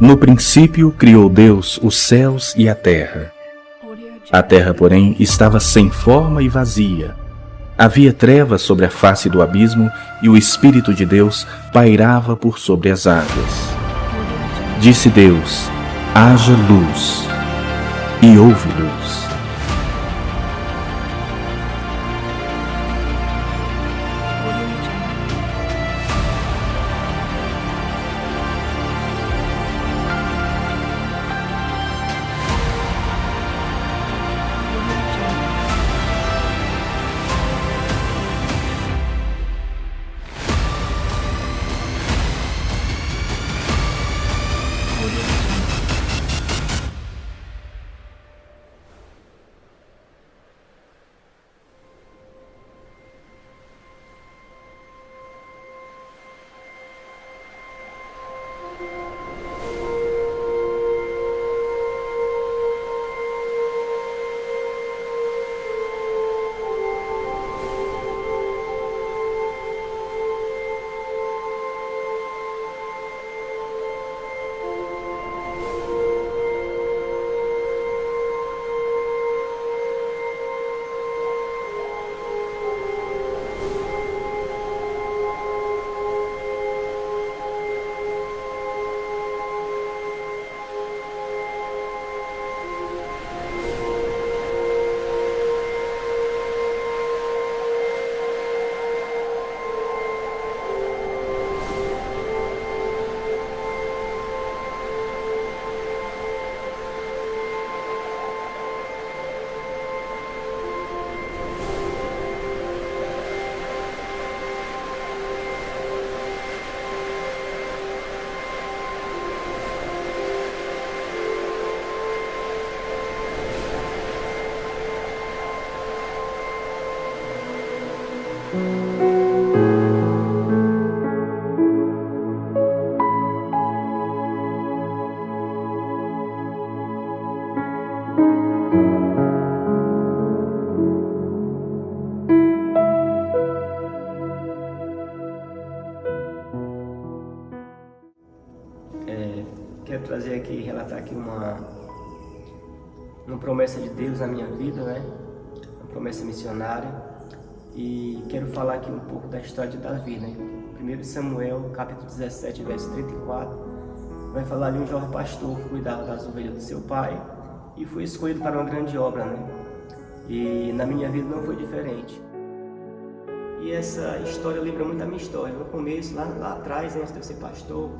No princípio criou Deus os céus e a terra. A terra, porém, estava sem forma e vazia. Havia trevas sobre a face do abismo e o Espírito de Deus pairava por sobre as águas. Disse Deus: haja luz, e houve luz. Quero trazer aqui, relatar aqui uma promessa de Deus na minha vida, né? Uma promessa missionária. E quero falar aqui um pouco da história de Davi, né? 1 Samuel, capítulo 17, verso 34, vai falar de um jovem pastor que cuidava das ovelhas do seu pai e foi escolhido para uma grande obra, né? E na minha vida não foi diferente. E essa história lembra muito a minha história. No começo, lá atrás, antes de eu ser pastor,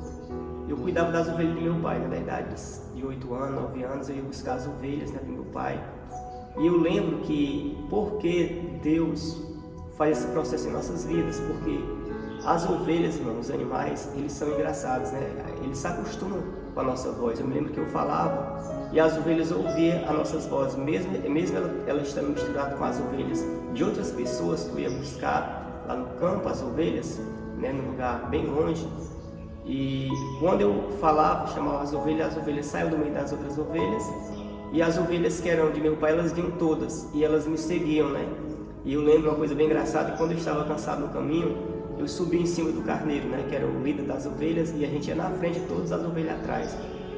eu cuidava das ovelhas do meu pai, na idade de 8 anos, 9 anos, eu ia buscar as ovelhas, né, do meu pai. E eu lembro que porque Deus faz esse processo em nossas vidas, porque as ovelhas, irmãos, os animais, eles são engraçados, né? Eles se acostumam com a nossa voz. Eu me lembro que eu falava e as ovelhas ouviam as nossas vozes, mesmo elas estando misturadas com as ovelhas de outras pessoas que eu ia buscar lá no campo, as ovelhas, né, num lugar bem longe. E quando eu falava, chamava as ovelhas saíam do meio das outras ovelhas, e as ovelhas que eram de meu pai, elas vinham todas, e elas me seguiam, né? E eu lembro uma coisa bem engraçada, quando eu estava cansado no caminho, eu subi em cima do carneiro, né, que era o líder das ovelhas, e a gente ia na frente, todas as ovelhas atrás.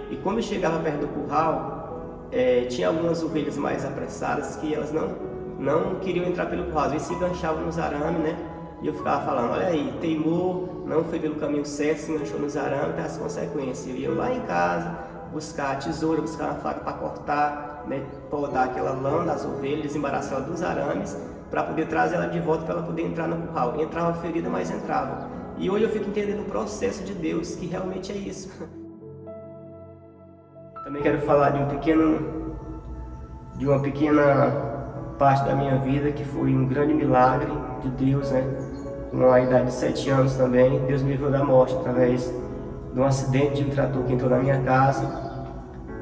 E quando eu chegava perto do curral, tinha algumas ovelhas mais apressadas, que elas não queriam entrar pelo curral, às vezes se enganchavam nos arames, né? E eu ficava falando, olha aí, teimou, não foi pelo caminho certo, se enganchou nos arames, tem as consequências. Eu ia lá em casa buscar a tesoura, buscar uma faca para cortar, né, podar aquela lã das ovelhas, desembaraçar ela dos arames, para poder trazer ela de volta, para ela poder entrar no curral. Entrava ferida, mas entrava. E hoje eu fico entendendo o processo de Deus, que realmente é isso. Também quero falar de uma pequena parte da minha vida, que foi um grande milagre de Deus, né? Com a idade de 7 anos também, Deus me livrou da morte através de um acidente de um trator que entrou na minha casa.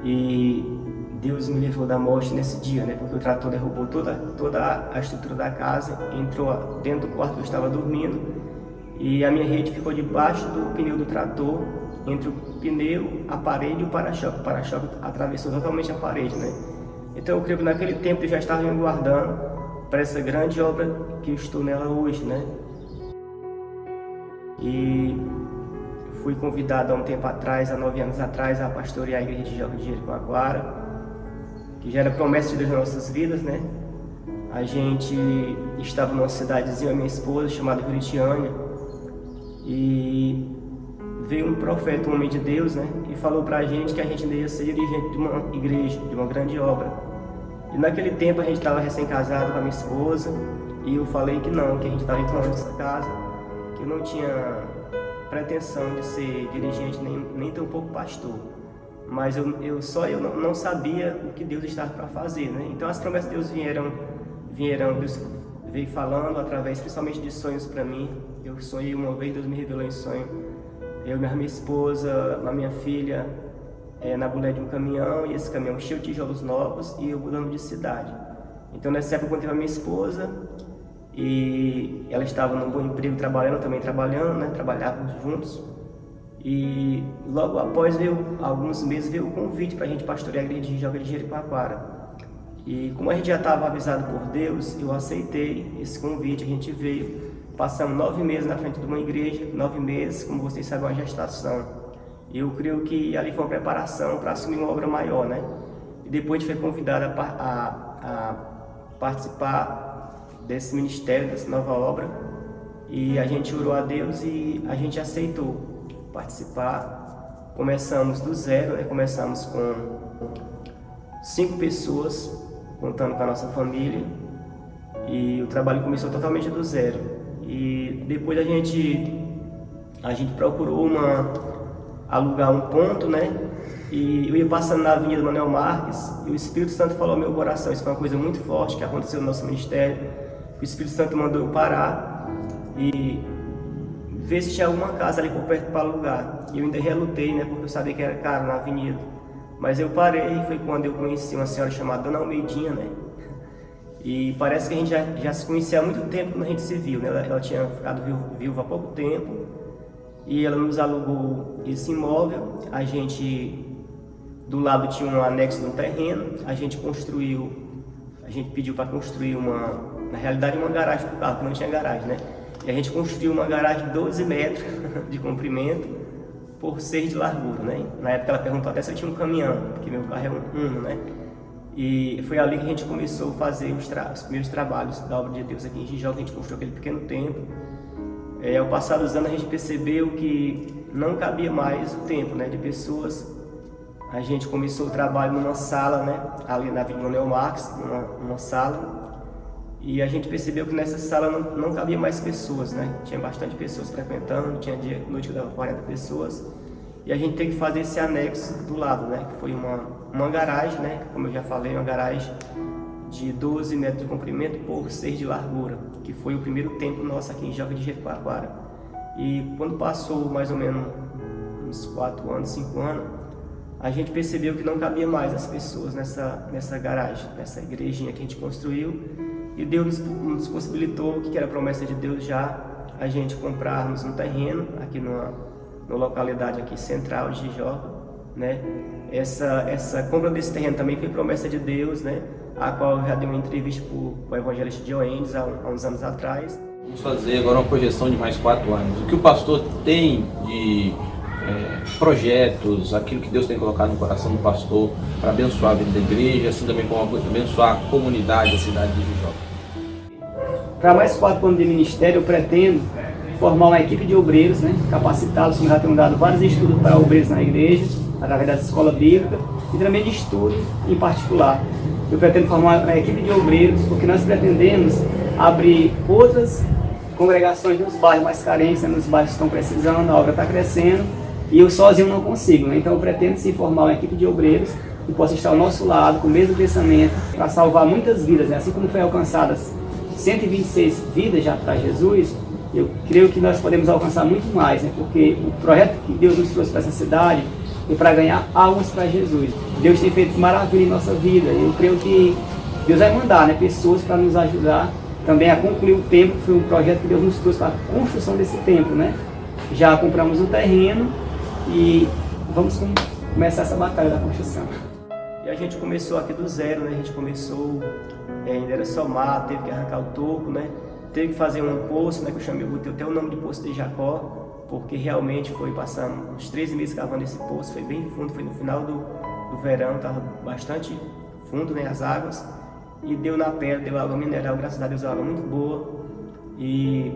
E Deus me livrou da morte nesse dia, né? Porque o trator derrubou toda a estrutura da casa, entrou dentro do quarto que eu estava dormindo, e a minha rede ficou debaixo do pneu do trator, entre o pneu, a parede e o para-choque. O para-choque atravessou totalmente a parede, né? Então eu creio que naquele tempo eu já estava me guardando para essa grande obra que eu estou nela hoje, né? E fui convidado há um tempo atrás, há 9 anos atrás, a pastorear a igreja de Joca de Jericoacoara, que já era promessa de Deus nas nossas vidas, né? A gente estava numa cidadezinha, a minha esposa, chamada Juritiânia, e veio um profeta, um homem de Deus, né? E falou pra gente que a gente ia ser dirigente de uma igreja, de uma grande obra. E naquele tempo a gente estava recém-casado com a minha esposa, e eu falei que não, que a gente estava entrando nessa casa, que eu não tinha pretensão de ser dirigente, nem tão pouco pastor. Mas eu não sabia o que Deus estava para fazer, né? Então as promessas de Deus Deus veio falando através principalmente de sonhos para mim. Eu sonhei uma vez, Deus me revelou em sonho, eu e minha esposa, a minha filha, na bulé de um caminhão, e esse caminhão cheio de tijolos novos, e eu mudando de cidade. Então nessa época eu contei a minha esposa, e ela estava num bom emprego trabalhando, também trabalhando, né? Trabalhávamos juntos. E logo após, alguns meses, veio o convite para a gente pastorear a igreja de Joca de Jericoacoara. E como a gente já estava avisado por Deus, eu aceitei esse convite, a gente veio. Passamos 9 meses na frente de uma igreja, 9 meses, como vocês sabem, uma gestação. E eu creio que ali foi uma preparação para assumir uma obra maior, né? E depois a gente foi convidado a participar desse ministério, dessa nova obra. E a gente orou a Deus e a gente aceitou participar. Começamos do zero, né? Começamos com 5 pessoas, contando com a nossa família. E o trabalho começou totalmente do zero. E depois a gente procurou alugar um ponto, né? E eu ia passando na Avenida Manuel Marques e o Espírito Santo falou ao meu coração. Isso foi uma coisa muito forte que aconteceu no nosso ministério. O Espírito Santo mandou eu parar e ver se tinha alguma casa ali por perto para alugar. E eu ainda relutei, né? Porque eu sabia que era caro na avenida. Mas eu parei e foi quando eu conheci uma senhora chamada Dona Almeidinha, né? E parece que a gente já se conhecia há muito tempo quando a gente se viu, né? Ela tinha ficado viúva há pouco tempo e ela nos alugou esse imóvel. A gente, do lado tinha um anexo de um terreno, a gente pediu para construir na realidade uma garagem para o carro, porque não tinha garagem, né? E a gente construiu uma garagem de 12 metros de comprimento por 6 de largura, né? Na época ela perguntou até se eu tinha um caminhão, porque meu carro é um Uno, né? E foi ali que a gente começou a fazer os primeiros trabalhos da obra de Deus aqui em Jijoca. A gente construiu aquele pequeno templo. Ao passar dos anos a gente percebeu que não cabia mais o templo, né, de pessoas. A gente começou o trabalho numa sala, né, ali na Avenida Manuel Marques, numa sala. E a gente percebeu que nessa sala não cabia mais pessoas, né? Tinha bastante pessoas frequentando, tinha noite que dava 40 pessoas. E a gente tem que fazer esse anexo do lado, né? Que foi uma garagem, né? Como eu já falei, uma garagem de 12 metros de comprimento por 6 de largura, que foi o primeiro templo nosso aqui em Joca de Jericoacoara. E quando passou mais ou menos uns 4 anos, 5 anos, a gente percebeu que não cabia mais as pessoas nessa garagem, nessa igrejinha que a gente construiu. E Deus nos possibilitou, que era a promessa de Deus já, a gente comprarmos um terreno aqui numa localidade aqui central de Jijoca, né? Essa compra desse terreno também foi promessa de Deus, né? A qual eu já dei uma entrevista para o evangelista Dioendes há uns anos atrás. Vamos fazer agora uma projeção de mais 4 anos. O que o pastor tem de projetos, aquilo que Deus tem colocado no coração do pastor para abençoar a vida da igreja, assim também como abençoar a comunidade, a cidade de Jijoca? Para mais 4 anos de ministério, eu pretendo formar uma equipe de obreiros, né, capacitados, como já tenho dado vários estudos para obreiros na igreja, através da escola bíblica, e também de estudo em particular. Eu pretendo formar uma equipe de obreiros, porque nós pretendemos abrir outras congregações nos bairros mais carentes, né, nos bairros que estão precisando, a obra está crescendo, e eu sozinho não consigo, né? Então eu pretendo sim formar uma equipe de obreiros que possa estar ao nosso lado, com o mesmo pensamento, para salvar muitas vidas, né? Assim como foi alcançadas 126 vidas já para Jesus, eu creio que nós podemos alcançar muito mais, né? Porque o projeto que Deus nos trouxe para essa cidade é para ganhar almas para Jesus. Deus tem feito maravilha em nossa vida. Eu creio que Deus vai mandar, né, pessoas para nos ajudar também a concluir o templo, que foi um projeto que Deus nos trouxe para a construção desse templo, né? Já compramos o terreno e vamos começar essa batalha da construção. E a gente começou aqui do zero, né? A gente começou, ainda era só mato, teve que arrancar o toco, né? Teve que fazer um poço, né, que eu botei até o nome de Poço de Jacó, porque realmente foi passando uns 13 meses cavando esse poço, foi bem fundo, foi no final do verão, estava bastante fundo, né, as águas, e deu na pedra, deu água mineral, graças a Deus, água muito boa. E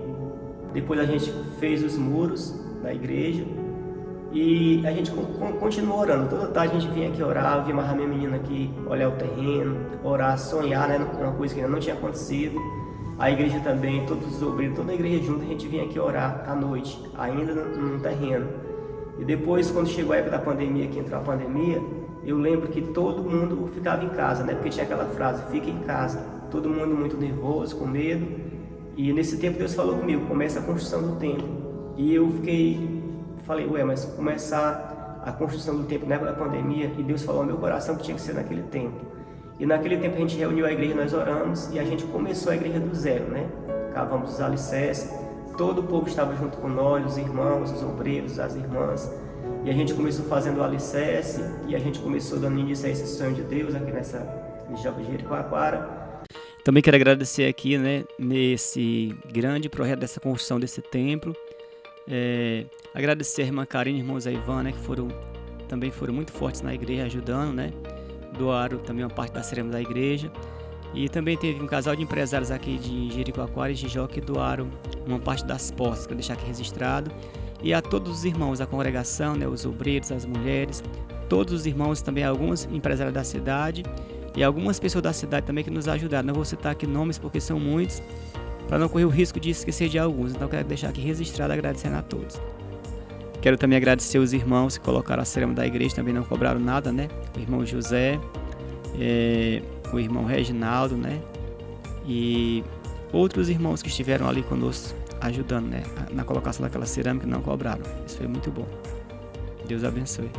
depois a gente fez os muros da igreja e a gente continuou orando. Toda tarde a gente vinha aqui orar, eu via mais a minha menina aqui olhar o terreno, orar, sonhar, né, uma coisa que ainda não tinha acontecido. A igreja também, todos os obreiros, toda a igreja junto, a gente vinha aqui orar à noite, ainda no terreno. E depois, quando chegou a época da pandemia, que entrou a pandemia, eu lembro que todo mundo ficava em casa, né? Porque tinha aquela frase, fica em casa. Todo mundo muito nervoso, com medo. E nesse tempo Deus falou comigo, começa a construção do templo. E eu falei, ué, mas começar a construção do templo na época da pandemia, e Deus falou ao meu coração que tinha que ser naquele tempo. E naquele tempo a gente reuniu a igreja, nós oramos, e a gente começou a igreja do zero, né? Cavamos os alicerces, todo o povo estava junto com nós, os irmãos, os obreiros, as irmãs. E a gente começou fazendo o alicerce, e a gente começou dando início a esse sonho de Deus aqui nessa região de Jericoacoara. Também quero agradecer aqui, né, nesse grande projeto dessa construção desse templo. Agradecer a irmã Karine e a irmã Zé Ivan, né, que também foram muito fortes na igreja, ajudando, né? Doaram também uma parte da cerâmica da igreja. E também teve um casal de empresários aqui de Jericoacoara e Jijó que doaram uma parte das postas, para deixar aqui registrado. E a todos os irmãos da congregação, né, os obreiros, as mulheres, todos os irmãos, também alguns empresários da cidade e algumas pessoas da cidade também que nos ajudaram. Não vou citar aqui nomes porque são muitos, para não correr o risco de esquecer de alguns. Então quero deixar aqui registrado agradecendo a todos. Quero também agradecer os irmãos que colocaram a cerâmica da igreja, também não cobraram nada, né? O irmão José, o irmão Reginaldo, né? E outros irmãos que estiveram ali conosco ajudando, né? Na colocação daquela cerâmica, não cobraram. Isso foi muito bom. Deus abençoe.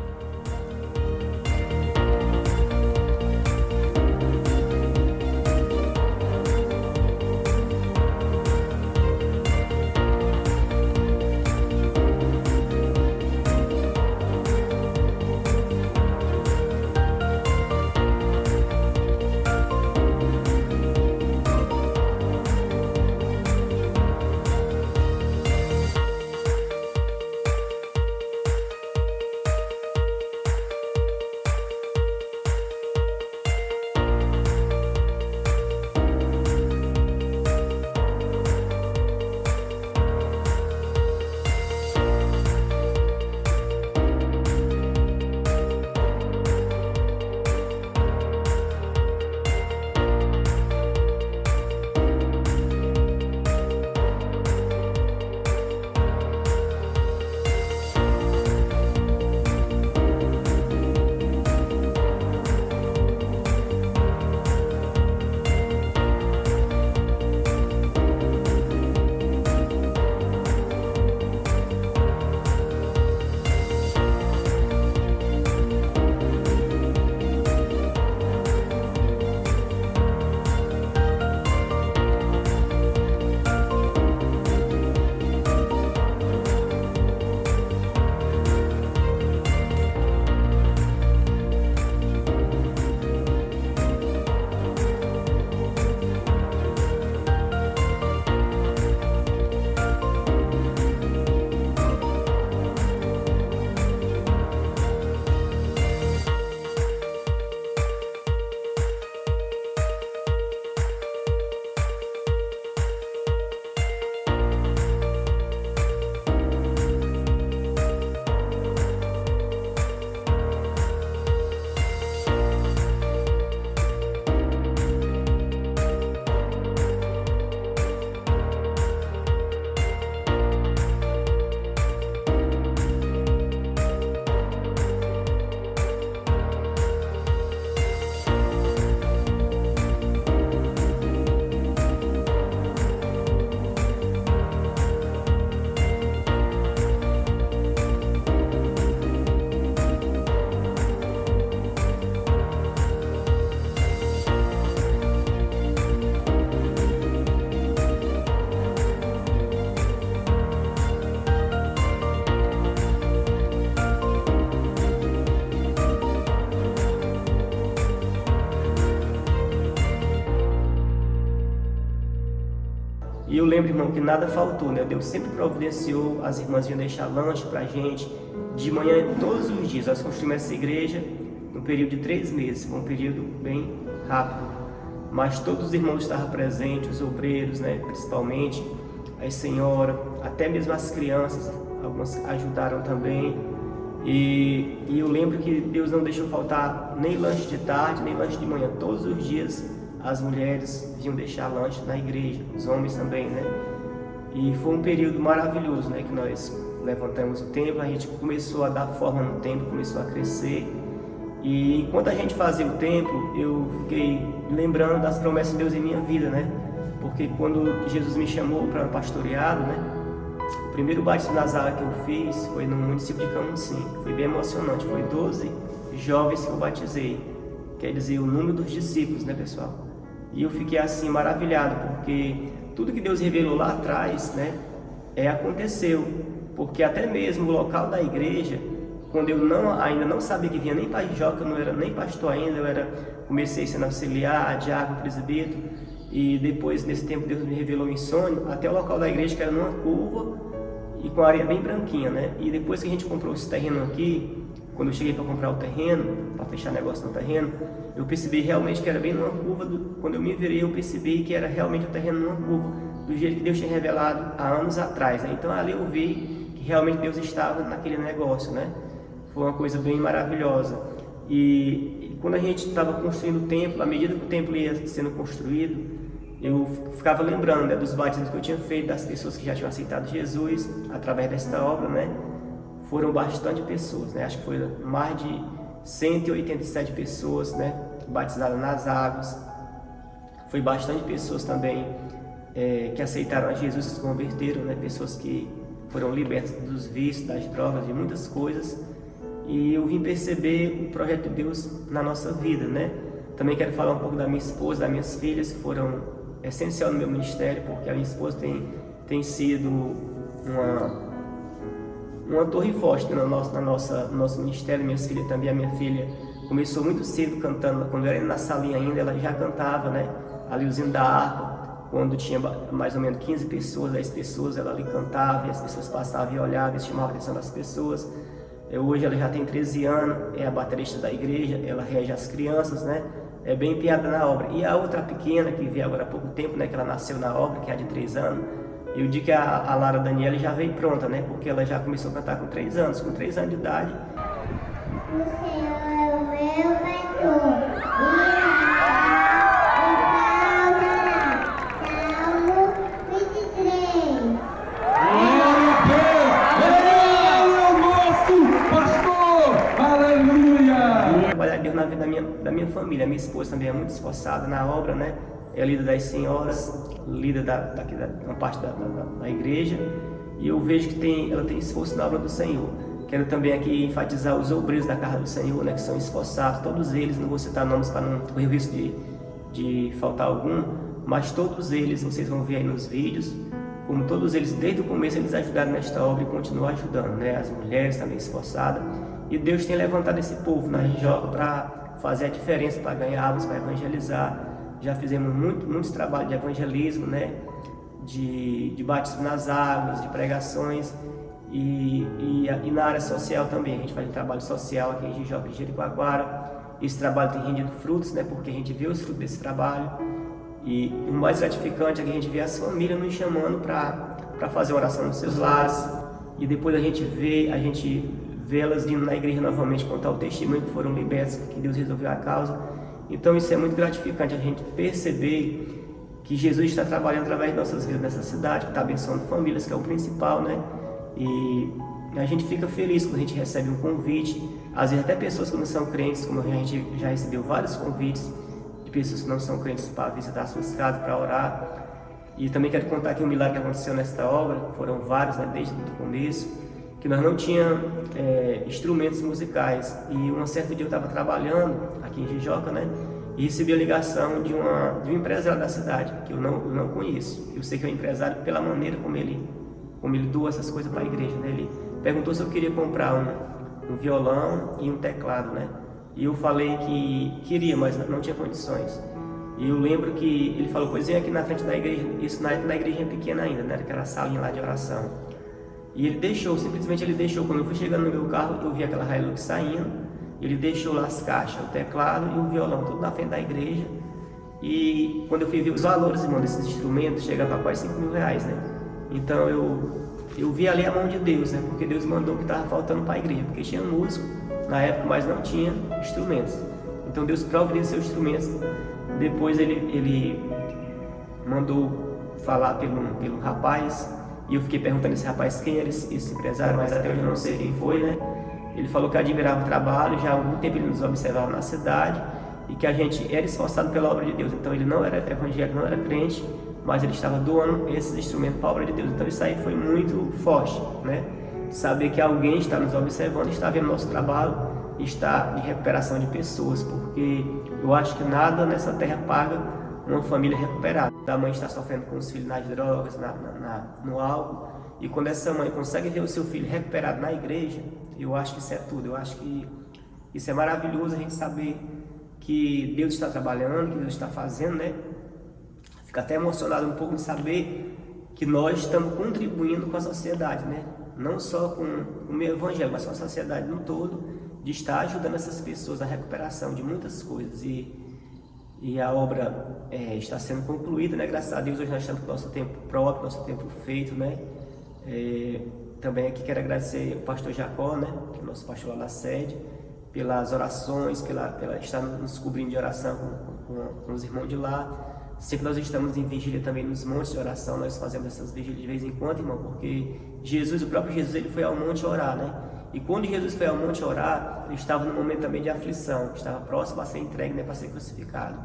eu lembro, irmão, que nada faltou, né? Deus sempre providenciou, as irmãs vinham deixar lanche pra gente, de manhã, todos os dias. Nós construímos essa igreja no período de 3 meses, foi um período bem rápido. Mas todos os irmãos estavam presentes, os obreiros, né? Principalmente, as senhoras, até mesmo as crianças, algumas ajudaram também. E eu lembro que Deus não deixou faltar nem lanche de tarde, nem lanche de manhã. Todos os dias as mulheres vinham deixar lanche na igreja, os homens também, né? E foi um período maravilhoso, né? Que nós levantamos o templo, a gente começou a dar forma no templo, começou a crescer. E enquanto a gente fazia o templo, eu fiquei lembrando das promessas de Deus em minha vida, né? Porque quando Jesus me chamou para o pastoreado, né? O primeiro batismo nas águas que eu fiz foi no município de Camusim. Foi bem emocionante, foi 12 jovens que eu batizei. Quer dizer, o número dos discípulos, né, pessoal? E eu fiquei assim maravilhado, porque tudo que Deus revelou lá atrás, né, aconteceu. Porque até mesmo o local da igreja, quando eu ainda não sabia que vinha nem para Jijoca, eu não era nem pastor ainda, comecei sendo auxiliar, diácono, presbítero, e depois, nesse tempo, Deus me revelou em sonho, até o local da igreja, que era numa curva e com areia bem branquinha, né? E depois que a gente comprou esse terreno aqui, quando eu cheguei para comprar o terreno, para fechar negócio no terreno, eu percebi realmente que era bem numa curva. Quando eu me virei, eu percebi que era realmente o terreno numa curva, do jeito que Deus tinha revelado há anos atrás, né? Então ali eu vi que realmente Deus estava naquele negócio, né? Foi uma coisa bem maravilhosa. E quando a gente estava construindo o templo, à medida que o templo ia sendo construído, eu ficava lembrando, né, dos batismos que eu tinha feito, das pessoas que já tinham aceitado Jesus através desta obra, né? Foram bastante pessoas, né? Acho que foi mais de 187 pessoas, né, batizadas nas águas. Foi bastante pessoas também que aceitaram a Jesus, se converteram, né? Pessoas que foram libertas dos vícios, das drogas, de muitas coisas. E eu vim perceber o projeto de Deus na nossa vida, né? Também quero falar um pouco da minha esposa, das minhas filhas, que foram essencial no meu ministério, porque a minha esposa tem sido uma torre forte no nosso ministério. Minhas filhas também. A minha filha começou muito cedo cantando, quando eu era na salinha ainda, ela já cantava, né? Ali usando da harpa. Quando tinha mais ou menos 15 pessoas, 10 pessoas, ela ali cantava, e as pessoas passavam e olhavam, e chamavam a atenção das pessoas. Hoje ela já tem 13 anos, é a baterista da igreja, ela rege as crianças, né? É bem empenhada na obra. E a outra pequena, que veio agora há pouco tempo, né? Que ela nasceu na obra, que é de 3 anos, eu digo que a Lara Daniela já veio pronta, né? Porque ela já começou a cantar com 3 anos, com 3 anos de idade. O Senhor é o meu mentor. Deus na vida da minha família. A minha esposa também é muito esforçada na obra, né? É líder das senhoras, líder da uma parte da igreja, e eu vejo que ela tem esforço na obra do Senhor. Quero também aqui enfatizar os obreiros da casa do Senhor, né? Que são esforçados, todos eles, não vou citar nomes para não correr o risco de faltar algum, mas todos eles, vocês vão ver aí nos vídeos, como todos eles, desde o começo, eles ajudaram nesta obra e continuam ajudando, né? As mulheres também esforçadas. E Deus tem levantado esse povo na Jijoca para fazer a diferença, para ganhar almas, para evangelizar. Já fizemos muitos trabalhos de evangelismo, né? De batismo nas águas, de pregações. E na área social também. A gente faz um trabalho social aqui em Jijoca e Jericoacoara. Esse trabalho tem rendido frutos, né? Porque a gente vê os frutos desse trabalho. E o mais gratificante é que a gente vê as famílias nos chamando para fazer oração nos seus lares. E depois a gente vê elas vindo na igreja novamente contar o testemunho que foram libertos, que Deus resolveu a causa. Então isso é muito gratificante, a gente perceber que Jesus está trabalhando através de nossas vidas nessa cidade, que está abençoando famílias, que é o principal, né? E a gente fica feliz quando a gente recebe um convite, às vezes até pessoas que não são crentes, como a gente já recebeu vários convites de pessoas que não são crentes para visitar suas casas, para orar. E também quero contar aqui um milagre que aconteceu nesta obra, foram vários, né, desde o começo, que nós não tínhamos instrumentos musicais. E um certo dia eu estava trabalhando aqui em Jijoca, né? E recebi a ligação de um empresário da cidade, que eu não conheço. Eu sei que é um empresário pela maneira como ele doa essas coisas para a igreja, né? Ele perguntou se eu queria comprar um violão e um teclado, né? E eu falei que queria, mas não tinha condições. E eu lembro que ele falou, pois vem aqui na frente da igreja, isso na época da igreja pequena ainda, né? Aquela salinha lá de oração. E ele deixou, simplesmente ele deixou. Quando eu fui chegando no meu carro, eu vi aquela Hilux saindo, ele deixou lá as caixas, o teclado e o violão, tudo na frente da igreja. E quando eu fui ver os valores, irmão, desses instrumentos, chegava a quase R$5.000, né? Então eu vi ali a mão de Deus, né? Porque Deus mandou o que estava faltando para a igreja, porque tinha músico na época, mas não tinha instrumentos. Então Deus providenciou instrumentos. Depois ele mandou falar pelo rapaz, e eu fiquei perguntando a esse rapaz quem era esse empresário, mas até hoje eu não sei quem foi, né? Ele falou que admirava o trabalho, já há algum tempo ele nos observava na cidade, e que a gente era esforçado pela obra de Deus. Então ele não era evangélico, não era crente, mas ele estava doando esses instrumentos para a obra de Deus. Então isso aí foi muito forte, né? Saber que alguém está nos observando, está vendo nosso trabalho, está de recuperação de pessoas, porque eu acho que nada nessa terra paga uma família recuperada. A mãe está sofrendo com os filhos nas drogas, no álcool, e quando essa mãe consegue ver o seu filho recuperado na igreja, eu acho que isso é tudo. Eu acho que isso é maravilhoso, a gente saber que Deus está trabalhando, que Deus está fazendo, né? Fico até emocionado um pouco de saber que nós estamos contribuindo com a sociedade, né? Não só com o meu evangelho, mas com a sociedade no todo, de estar ajudando essas pessoas à recuperação de muitas coisas. E a obra está sendo concluída, né? Graças a Deus, hoje nós estamos com o nosso tempo próprio, nosso tempo feito, né? Também aqui quero agradecer o pastor Jacó, né? Que é o nosso pastor lá na sede, pelas orações, pela estar nos cobrindo de oração com os irmãos de lá. Sempre nós estamos em vigília também nos montes de oração, nós fazemos essas vigílias de vez em quando, irmão, porque Jesus, o próprio Jesus, ele foi ao monte orar, né? E quando Jesus foi ao monte orar, ele estava num momento também de aflição, estava próximo a ser entregue, né, para ser crucificado.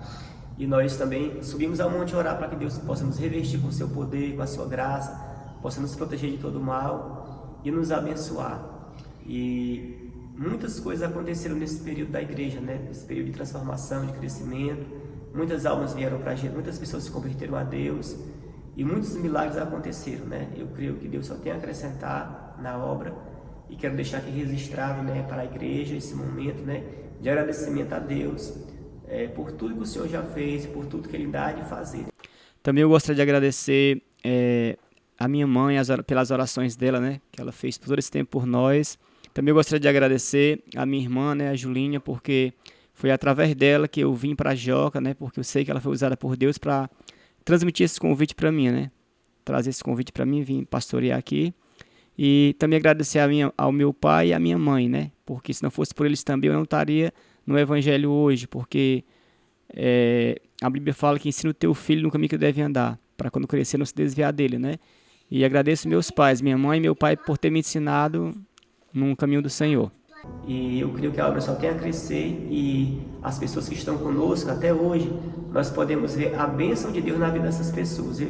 E nós também subimos ao monte orar para que Deus possa nos revestir com o seu poder, com a sua graça, possa nos proteger de todo mal e nos abençoar. E muitas coisas aconteceram nesse período da igreja, né? Nesse período de transformação, de crescimento. Muitas almas vieram para a gente, muitas pessoas se converteram a Deus e muitos milagres aconteceram, né? Eu creio que Deus só tem a acrescentar na obra e quero deixar aqui registrado, né, para a igreja esse momento, né, de agradecimento a Deus por tudo que o Senhor já fez e por tudo que Ele dá de fazer. Também eu gostaria de agradecer a minha mãe pelas orações dela, né, que ela fez por todo esse tempo por nós. Também eu gostaria de agradecer a minha irmã, né, a Julinha, porque foi através dela que eu vim para a Joca, né, porque eu sei que ela foi usada por Deus para transmitir esse convite para mim, né, trazer esse convite para mim, vir pastorear aqui. E também agradecer ao meu pai e à minha mãe, né, porque se não fosse por eles também eu não estaria no Evangelho hoje, porque a Bíblia fala que ensina o teu filho no caminho que deve andar, para quando crescer não se desviar dele, né. E agradeço meus pais, minha mãe e meu pai, por ter me ensinado num caminho do Senhor. E eu creio que a obra só tem a crescer e as pessoas que estão conosco até hoje, nós podemos ver a bênção de Deus na vida dessas pessoas.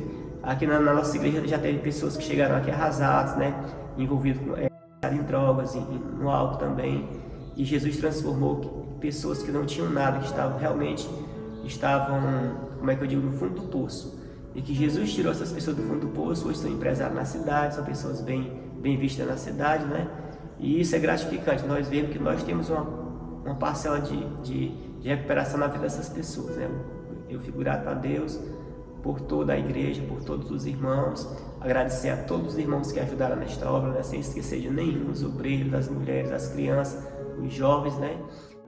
Aqui na nossa igreja já teve pessoas que chegaram aqui arrasadas, né, envolvidos em drogas, no álcool também. E Jesus transformou pessoas que não tinham nada, que estavam, como é que eu digo, no fundo do poço. E que Jesus tirou essas pessoas do fundo do poço, hoje são empresários na cidade, são pessoas bem vistas na cidade, né? E isso é gratificante, nós vemos que nós temos uma parcela de recuperação na vida dessas pessoas, né? Eu fico grato a Deus por toda a igreja, por todos os irmãos, agradecer a todos os irmãos que ajudaram nesta obra, né? Sem esquecer de nenhum, os obreiros, as mulheres, as crianças, os jovens, né?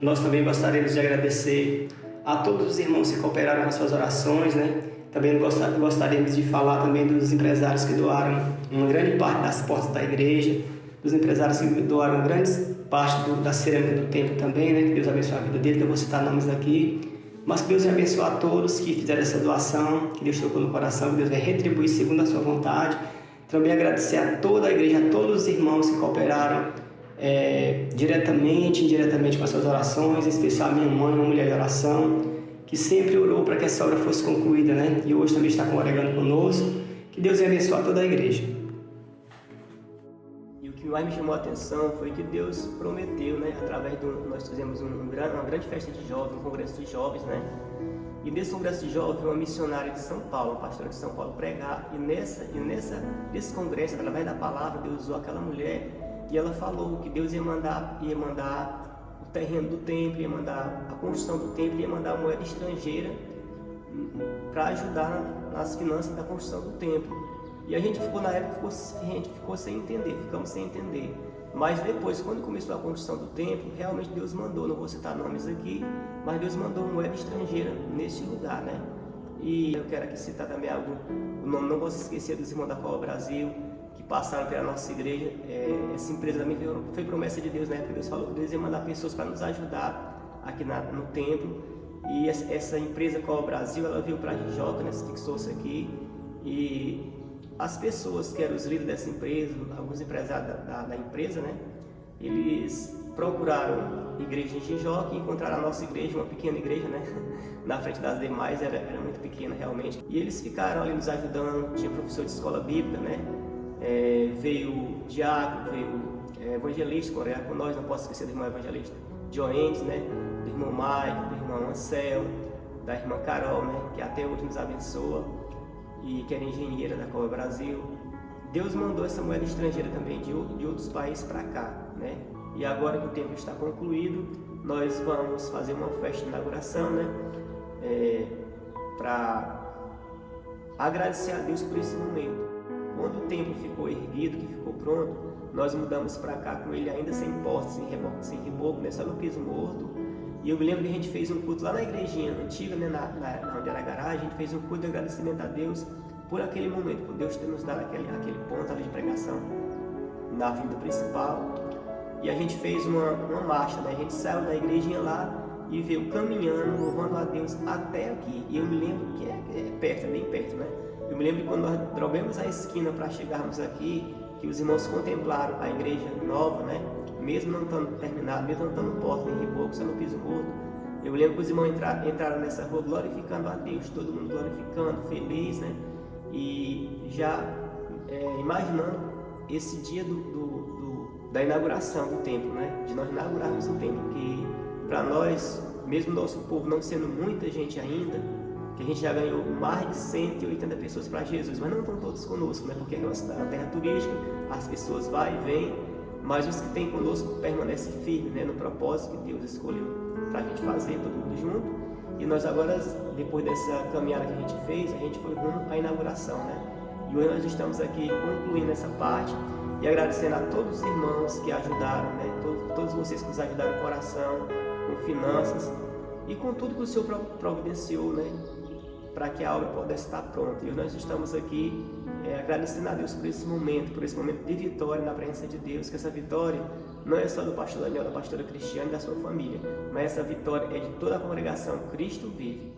Nós também gostaríamos de agradecer a todos os irmãos que cooperaram nas suas orações, né? Também gostaríamos de falar também dos empresários que doaram uma grande parte das portas da igreja, dos empresários que doaram grande parte da cerâmica do templo também, né? Que Deus abençoe a vida dele, que eu vou citar nomes aqui. Mas que Deus abençoe a todos que fizeram essa doação, que Deus tocou no coração, que Deus vai retribuir segundo a sua vontade. Também agradecer a toda a igreja, a todos os irmãos que cooperaram diretamente, indiretamente com as suas orações, em especial a minha mãe, uma mulher de oração, que sempre orou para que essa obra fosse concluída, né? E hoje também está congregando conosco. Que Deus abençoe a toda a igreja. E o que mais me chamou a atenção foi que Deus prometeu, né? Através nós fizemos uma grande festa de jovens, um congresso de jovens, né? E nesse congresso de jovens, uma missionária de São Paulo, uma pastora de São Paulo, pregar. E nesse congresso, através da palavra, Deus usou aquela mulher e ela falou que Deus ia mandar o terreno do templo, ia mandar a construção do templo, ia mandar a moeda estrangeira para ajudar nas finanças da construção do templo. E a gente ficou, na época, ficamos sem entender. Mas depois, quando começou a construção do templo, realmente Deus mandou, não vou citar nomes aqui, mas Deus mandou moeda estrangeira neste lugar, né? E eu quero aqui citar também o nome, não posso esquecer dos irmãos da Cola Brasil, que passaram pela nossa igreja. Essa empresa também foi promessa de Deus, né? Porque Deus falou que Deus ia mandar pessoas para nos ajudar aqui no templo. E essa empresa Cola Brasil, ela veio para a Jijoca, né? Fixou-se aqui. E as pessoas que eram os líderes dessa empresa, alguns empresários da empresa, né? Eles procuraram igreja em Jijoca e encontraram a nossa igreja, uma pequena igreja, né? Na frente das demais, era muito pequena realmente. E eles ficaram ali nos ajudando, tinha professor de escola bíblica, né? Veio diácono, veio evangelista, coreano com nós, não posso esquecer do irmão evangelista Joentes, né? Do irmão Mike, do irmão Ansel, da irmã Carol, né? Que até hoje nos abençoa e que era engenheira da Cola Brasil. Deus mandou essa moeda estrangeira também de outros países para cá, né? E agora que o templo está concluído, nós vamos fazer uma festa de inauguração, né? Para agradecer a Deus por esse momento. Quando o templo ficou erguido, que ficou pronto, nós mudamos para cá com ele ainda sem portas, sem reboco, né? Só no piso morto. E eu me lembro que a gente fez um culto lá na igrejinha antiga, né? Onde era a garagem, a gente fez um culto de agradecimento a Deus por aquele momento, por Deus ter nos dado aquele ponto ali de pregação na avenida principal. E a gente fez uma marcha, né? A gente saiu da igrejinha lá e veio caminhando, louvando a Deus até aqui. E eu me lembro que é perto, é bem perto, né? Eu me lembro que quando nós dobramos a esquina para chegarmos aqui, que os irmãos contemplaram a igreja nova, né? Mesmo não estando terminado, mesmo não estando porta nem reboco, só no piso morto. Eu me lembro que os irmãos entraram nessa rua glorificando a Deus, todo mundo glorificando, feliz, né? E já imaginando esse dia da inauguração do templo, né? De nós inaugurarmos o templo, que para nós, mesmo nosso povo não sendo muita gente ainda, que a gente já ganhou mais de 180 pessoas para Jesus, mas não estão todos conosco, né? Porque é uma terra turística, as pessoas vão e vêm, mas os que têm conosco permanecem firmes, né? No propósito que Deus escolheu para a gente fazer, todo mundo junto. E nós agora, depois dessa caminhada que a gente fez, a gente foi rumo à inauguração, né? E hoje nós estamos aqui concluindo essa parte e agradecendo a todos os irmãos que ajudaram, né? Todos vocês que nos ajudaram com oração, com finanças e com tudo que o Senhor providenciou, né? Para que a obra pudesse estar pronta. E nós estamos aqui agradecendo a Deus por esse momento de vitória na presença de Deus, que essa vitória não é só do pastor Daniel, da pastora Cristiane e da sua família, mas essa vitória é de toda a congregação Cristo Vive.